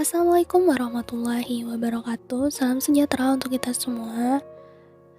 Assalamualaikum warahmatullahi wabarakatuh. Salam sejahtera untuk kita semua.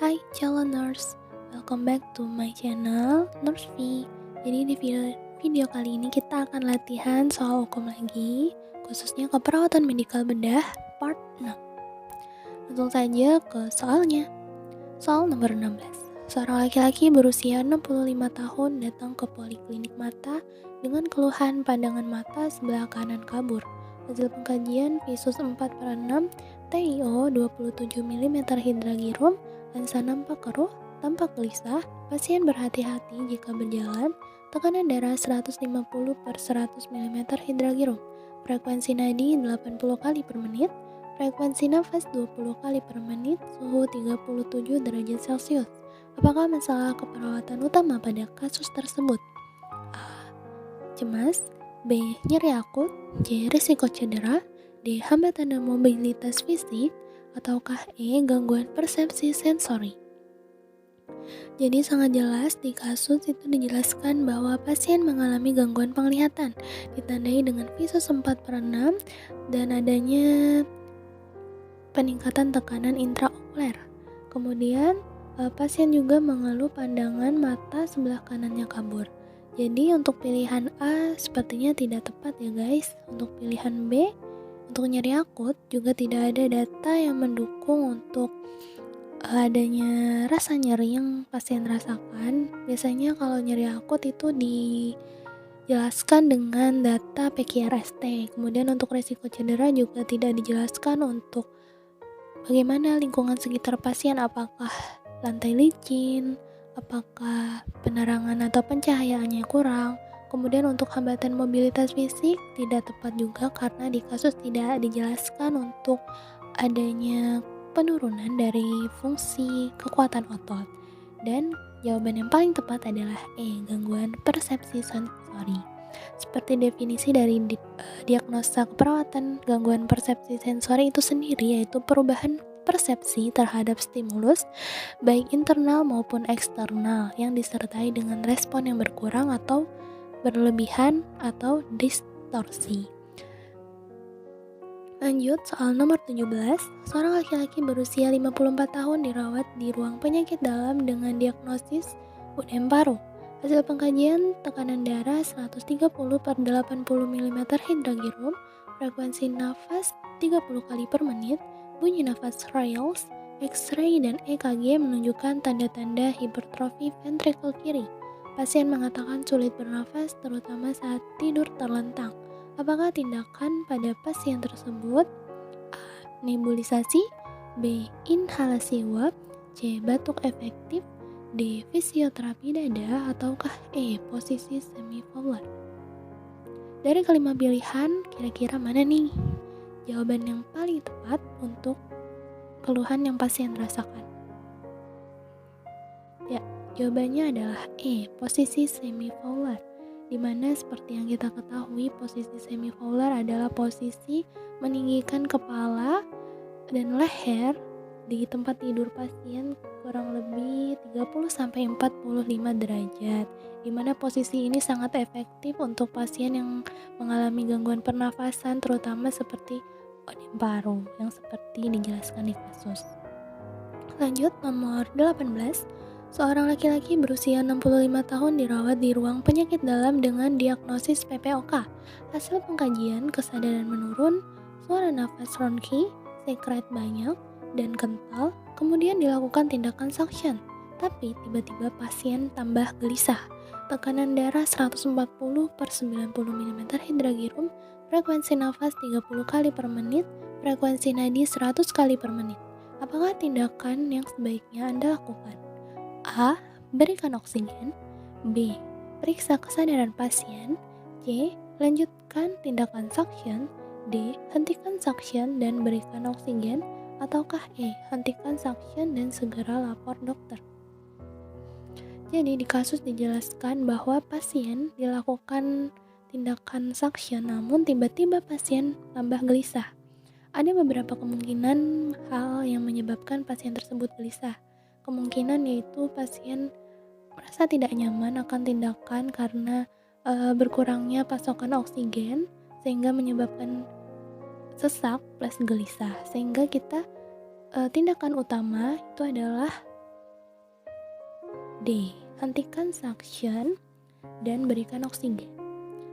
Hai calon nurse, welcome back to my channel Nurse V. Jadi di video kali ini kita akan latihan soal hukum lagi, khususnya keperawatan medikal bedah part 6. Langsung saja ke soalnya. Soal nomor 16. Seorang laki-laki berusia 65 tahun datang ke poliklinik mata dengan keluhan pandangan mata sebelah kanan kabur. Hasil pengkajian visus 4/6, TiO 27 mm hidragirum, lensa nampak keruh, tampak gelisah, pasien berhati-hati jika berjalan, tekanan darah 150/100 mm hidragirum, frekuensi nadi 80 kali per menit, frekuensi nafas 20 kali per menit, suhu 37 derajat Celcius. Apakah masalah keperawatan utama pada kasus tersebut? A. Cemas. B. Nyeri akut. C. Risiko cedera. D. Hambatan dan mobilitas fisik. Ataukah E. Gangguan persepsi sensori? Jadi sangat jelas di kasus itu dijelaskan bahwa pasien mengalami gangguan penglihatan, ditandai dengan visus 4/6 dan adanya peningkatan tekanan intraokuler. Kemudian pasien juga mengeluh pandangan mata sebelah kanannya kabur. Jadi untuk pilihan A sepertinya tidak tepat ya guys. Untuk pilihan B, untuk nyeri akut juga tidak ada data yang mendukung untuk adanya rasa nyeri yang pasien rasakan. Biasanya kalau nyeri akut itu dijelaskan dengan data PQRST. Kemudian untuk risiko cedera juga tidak dijelaskan untuk bagaimana lingkungan sekitar pasien, apakah lantai licin, apakah penerangan atau pencahayaannya kurang. Kemudian untuk hambatan mobilitas fisik tidak tepat juga karena di kasus tidak dijelaskan untuk adanya penurunan dari fungsi kekuatan otot. Dan jawaban yang paling tepat adalah E, gangguan persepsi sensori. Seperti definisi dari diagnosa keperawatan gangguan persepsi sensori itu sendiri, yaitu perubahan persepsi terhadap stimulus baik internal maupun eksternal yang disertai dengan respon yang berkurang atau berlebihan atau distorsi. Lanjut, soal nomor 17. Seorang laki-laki berusia 54 tahun dirawat di ruang penyakit dalam dengan diagnosis UDEM paru. Hasil pengkajian tekanan darah 130/80 mm hidragirum, frekuensi nafas 30 kali per menit, bunyi nafas Rayleigh, X-ray dan EKG menunjukkan tanda-tanda hipertrofi ventrikel kiri. Pasien mengatakan sulit bernafas terutama saat tidur terlentang. Apakah tindakan pada pasien tersebut? A. Nebulisasi. B. Inhalasi uap. C. Batuk efektif. D. Fisioterapi dada. Ataukah E. Posisi semi-fowler? Dari kelima pilihan, kira-kira mana nih jawaban yang paling tepat untuk keluhan yang pasien rasakan? Ya, jawabannya adalah E. Posisi semi-fowler, di mana seperti yang kita ketahui posisi semi-fowler adalah posisi meninggikan kepala dan leher di tempat tidur pasien kurang lebih 30-45 derajat, di mana posisi ini sangat efektif untuk pasien yang mengalami gangguan pernafasan terutama seperti odem paru yang seperti dijelaskan di kasus. Lanjut, nomor 18. Seorang laki-laki berusia 65 tahun dirawat di ruang penyakit dalam dengan diagnosis PPOK. Hasil pengkajian kesadaran menurun, suara nafas ronki, sekret banyak dan kental, kemudian dilakukan tindakan suction. Tapi tiba-tiba pasien tambah gelisah. Tekanan darah 140/90 mm hidragirum, frekuensi nafas 30 kali per menit, frekuensi nadi 100 kali per menit. Apakah tindakan yang sebaiknya Anda lakukan? A. Berikan oksigen. B. Periksa kesadaran pasien. C. Lanjutkan tindakan suction. D. Hentikan suction dan berikan oksigen. Ataukah E. Hentikan suction dan segera lapor dokter? Jadi di kasus dijelaskan bahwa pasien dilakukan tindakan suction namun tiba-tiba pasien tambah gelisah. Ada beberapa kemungkinan hal yang menyebabkan pasien tersebut gelisah. Kemungkinan yaitu pasien merasa tidak nyaman akan tindakan karena berkurangnya pasokan oksigen sehingga menyebabkan sesak plus gelisah, sehingga kita tindakan utama itu adalah D. Hentikan suction dan berikan oksigen.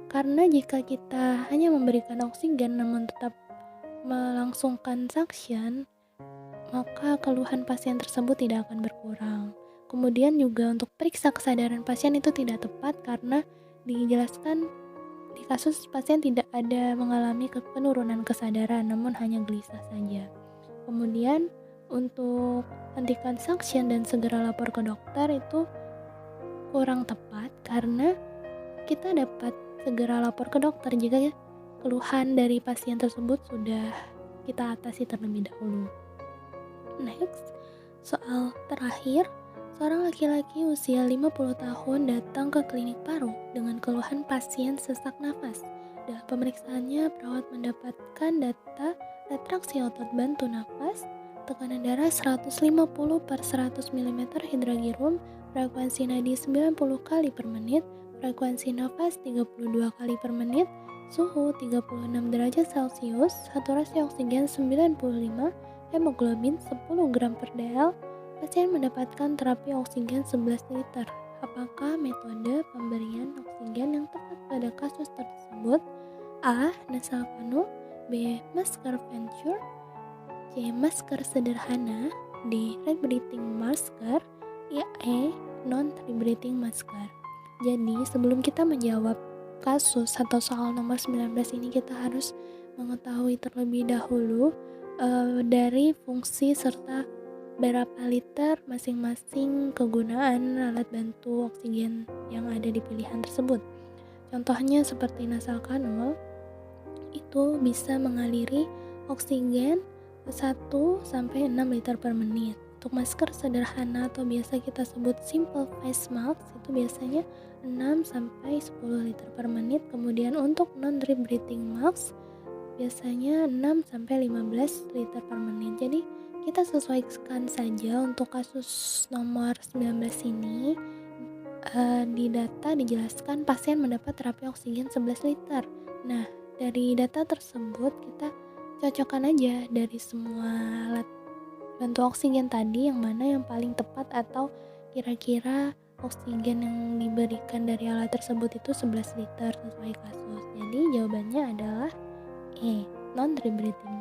Karena jika kita hanya memberikan oksigen namun tetap melangsungkan suction, maka keluhan pasien tersebut tidak akan berkurang. Kemudian juga untuk periksa kesadaran pasien itu tidak tepat karena dijelaskan di kasus pasien tidak ada mengalami penurunan kesadaran namun hanya gelisah saja. Kemudian untuk hentikan suction dan segera lapor ke dokter itu kurang tepat karena kita dapat segera lapor ke dokter jika keluhan dari pasien tersebut sudah kita atasi terlebih dahulu. Next, soal terakhir, seorang laki-laki usia 50 tahun datang ke klinik paru dengan keluhan pasien sesak nafas. Dalam pemeriksaannya, perawat mendapatkan data retraksi otot bantu nafas, tekanan darah 150/100 mm hidragirum, frekuensi nadi 90 kali per menit, frekuensi nafas 32 kali per menit, suhu 36 derajat Celcius, saturasi oksigen 95, hemoglobin 10 gram per dl. Pasien mendapatkan terapi oksigen 11 liter. Apakah metode pemberian oksigen yang tepat pada kasus tersebut? A. Nasal kanul, B. Masker Venture, C. Masker sederhana, D. Rebreathing masker, E. Non-rebreathing masker. Jadi sebelum kita menjawab kasus atau soal nomor 19 ini, kita harus mengetahui terlebih dahulu dari fungsi serta berapa liter masing-masing kegunaan alat bantu oksigen yang ada di pilihan tersebut. Contohnya seperti nasal kanul itu bisa mengaliri oksigen 1-6 liter per menit. Untuk masker sederhana atau biasa kita sebut simple face mask itu biasanya 6-10 liter per menit. Kemudian untuk non-rebreathing mask biasanya 6-15 liter per menit. Jadi kita sesuaikan saja untuk kasus nomor 19 ini. Di data dijelaskan pasien mendapat terapi oksigen 11 liter. Nah, dari data tersebut kita cocokkan aja dari semua alat bantu oksigen tadi yang mana yang paling tepat atau kira-kira oksigen yang diberikan dari alat tersebut itu 11 liter sesuai kasus. Jadi jawabannya adalah E, non-rebreathing